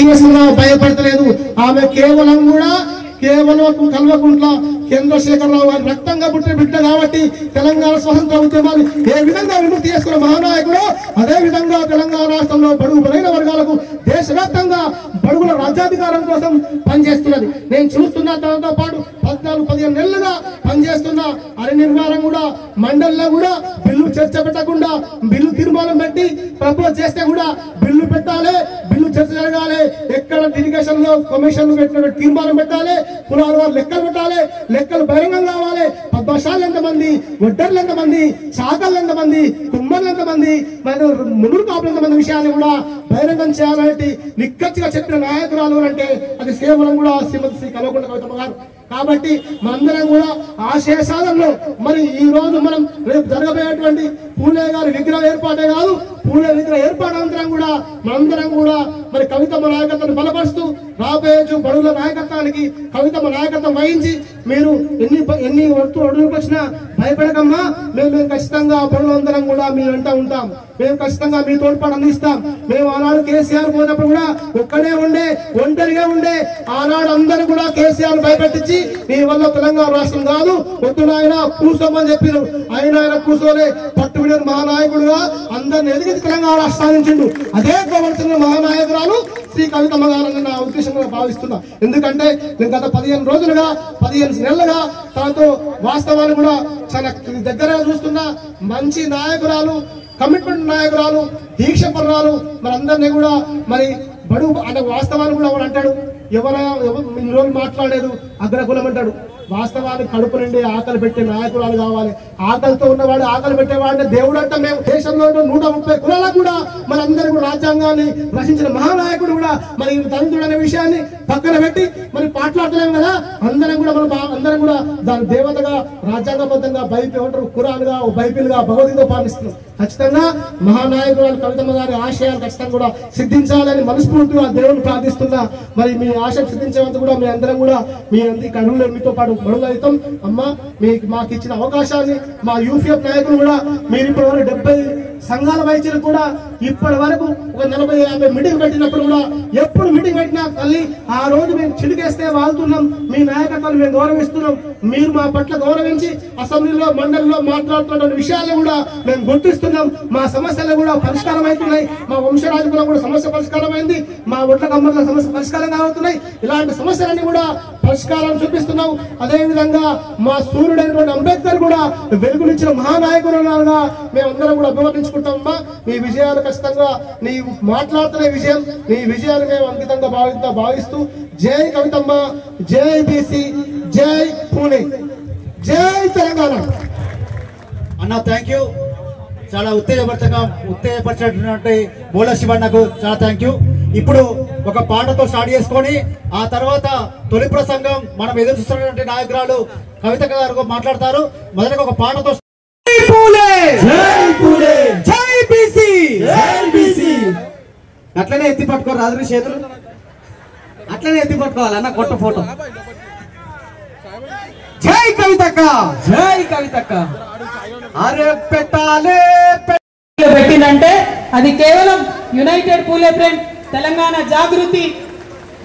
చేస్తున్నా భయపడతలేదు. ఆమె కేవలం కల్వకుంట్ల చంద్రశేఖరరావు గారి రక్తంగా పుట్టిన బిడ్డ కాబట్టి తెలంగాణ స్వతంత్ర ఉద్యమాన్ని ఏ విధంగా విముక్తి చేసుకున్న మహానాయకుడు అదే విధంగా తెలంగాణ రాష్ట్రంలో బడుగు బలైన వర్గాలకు దేశవ్యాప్తంగా బడుగుల రాజ్యాధికారం కోసం పనిచేస్తున్నది. నేను చూస్తున్న దాంతో పాటు 14-15 నెలలుగా పనిచేస్తున్న నిర్మాణం కూడా మండలిలో కూడా బిల్లు చర్చ పెట్టకుండా బిల్లు తీర్మానం పెట్టి ప్రపోజ్ చేస్తే కూడా బిల్లు పెట్టాలి, బిల్లు చర్చ జరగాలి. ఎక్కడ ఇరిగేషన్ లో కమిషన్ పెట్టిన తీర్మానం పెట్టాలి, కులాల వారు లెక్కలు పెట్టాలి, లెక్కలు బహిరంగం కావాలి. పద్మశాలు ఎంతమంది, ఒడ్డర్లు ఎంతమంది, చాకళ్ళు ఎంతమంది, కుమ్మర్లు ఎంతమంది, మునుడు కాపులు ఎంతమంది విషయాన్ని కూడా బహిరంగం చేయాలంటే నిక్కచ్చిగా చెప్పిన నాయకురాలు అంటే అది కేవలం కూడా శ్రీమతి శ్రీ కల్వకుంట్ల కవితమ్మ గారు. కాబట్టి మనందరం కూడా ఆశయ సాధనలో మరి ఈ రోజు మనం రేపు జరగబోయేటువంటి పూలే గారి విగ్రహ ఏర్పాటే కాదు, పూలే విగ్రహ ఏర్పాటు అనంతరం కూడా మనందరం కూడా మరి కవితమ్మ నాయకత్వాన్ని బలపరుస్తూ రాబోయే బడుగుల నాయకత్వానికి కవితమ్మ నాయకత్వం వహించి మీరు ఎన్ని అడుగులకు వచ్చినా భయపడకమ్మా, మేము ఖచ్చితంగా బడులందరం కూడా మీ వెంట ఉంటాం, మేము ఖచ్చితంగా మీ తోడ్పాటు అందిస్తాం. మేము ఆనాడు కేసీఆర్ పోయినప్పుడు కూడా ఒంటరిగా ఉండే ఆనాడు అందరూ కూడా కేసీఆర్ భయపెట్టించి మీ వల్ల తెలంగాణ రాష్ట్రం కాదు వద్దు ఆయన కూర్చోమని చెప్పారు. ఆయన కూర్చోలే పట్టు విడిన మహానాయకుడుగా అందరిని ఎదిగి తెలంగాణ రాష్ట్రాన్ని ఇచ్చిండు. అదే గవర్నర్ మహానాయకురాలు శ్రీ కవితమ్మ గారని నా ఉద్దేశంగా భావిస్తున్నా. ఎందుకంటే నేను గత 15 నెలలుగా తనతో వాస్తవాన్ని కూడా చాలా దగ్గరగా చూస్తున్నా. మంచి నాయకురాలు, కమిట్మెంట్ నాయకురాలు, దీక్ష పరురాలు. మరి అందరినీ కూడా మరి బడుగు అంటే వాస్తవాన్ని కూడా వాడు అంటాడు ఇన్ని రోజులు మాట్లాడలేదు అగ్రకులం అంటాడు. వాస్తవానికి కడుపు నిండి ఆకలి పెట్టే నాయకురాలు కావాలి. ఆకలితో ఉన్నవాడు ఆకలి పెట్టేవాడిని దేవుడు అంటే మేము దేశంలో 130 కులాలకు కూడా మనందరూ కూడా రాజ్యాంగాన్ని రచించిన మహానాయకుడు కూడా మరి తండ్రుడు అనే విషయాన్ని పక్కన పెట్టి మరి మాట్లాడలేము కదా. అందరం కూడా దాని దేవతగా రాజ్యాంగబద్ధంగా కురాన్గా బైబిల్గా భగవద్గీత పాటిస్తున్నాం. ఖచ్చితంగా మహానాయకురాలు కవితమ్మ గారి ఆశయాలు ఖచ్చితంగా కూడా సిద్ధించాలని మనస్ఫూర్తిగా దేవుని ప్రార్థిస్తున్నా. మరి మీ ఆశ సిద్ధించేందుకు కూడా మీ అందరం కూడా మీ అందరి కనులు మీతో పాటు బడుగులైతాం. అమ్మ మాకు ఇచ్చిన అవకాశాన్ని మా యూపీఎఫ్ నాయకులు కూడా మీరు ఇప్పటి వరకు 70 సంఘాల వైద్యులు కూడా ఇప్పటి వరకు ఒక 40-50 మీటింగ్ పెట్టినప్పుడు కూడా ఎప్పుడు మీటింగ్ పెట్టినా తల్లి ఆ రోజు మేము చిలికేస్తే వాళ్తున్నాం. మీ నాయకత్వాన్ని మేము గౌరవిస్తున్నాం. మీరు మా పట్ల గౌరవించి అసెంబ్లీలో మండలిలో మాట్లాడుతున్న విషయాలను కూడా మేము గుర్తిస్తున్నాం. మా సమస్యలు కూడా పరిష్కారం అవుతున్నాయి. మా వంశరాజుకులం కూడా సమస్య పరిష్కారం అయింది. మా ఒట్ల కమ్మర్ల సమస్య పరిష్కారం అవుతున్నాయి. ఇలాంటి సమస్యలన్నీ కూడా పరిష్కారం చూపిస్తున్నాం. అదే విధంగా మా సూర్యుడైనటువంటి అంబేద్కర్ కూడా వెలుగునిచ్చిన మహానాయకులుగా మేమందరం కూడా అభివర్ణించుకుంటామమ్మా. మీ విజయాలు ఖచ్చితంగా నీ మాట్లాడుతున్న విజయం, నీ విజయాన్ని మేము అంకితంగా భావిస్తూ జై కవితమ్మ, జై బీసీ, జై పూణే, జై తెలంగాణ. అన్న థ్యాంక్ యూ. చాలా ఉత్తేజపరిచినటువంటి బోల శివన్నకు చాలా థ్యాంక్ యూ. ఇప్పుడు ఒక పాటతో స్టార్ట్ చేసుకొని ఆ తర్వాత తొలి ప్రసంగం మనం ఎదురు చూస్తున్నటువంటి నాయకురాలు కవిత గారు మాట్లాడతారు. మొదటిగా ఒక పాటతో అట్లనే ఎత్తి పట్టుకోరు రాజు చేతులు, అట్లనే ఎత్తి పట్టుకోవాలి అన్న కొత్త ఫోటో. జై కవితక్క, జై కవితక్క. అరే పెట్టాలే పెట్టిందంటే అది కేవలం యునైటెడ్ పూలే ఫ్రంట్, తెలంగాణ జాగృతి,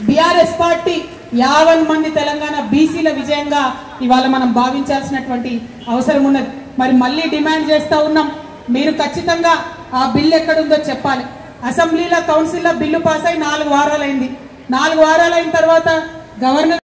బిఆర్ఎస్ పార్టీ 50 మంది తెలంగాణ బీసీల విజయంగా ఇవాళ మనం భావించాల్సినటువంటి అవసరం ఉన్నది. మరి మళ్ళీ డిమాండ్ చేస్తా ఉన్నాం, మీరు ఖచ్చితంగా ఆ బిల్లు ఎక్కడుందో చెప్పాలి. అసెంబ్లీలో కౌన్సిల్లో బిల్లు పాస్ అయి 4 వారాలైంది. 4 వారాలైన తర్వాత గవర్నర్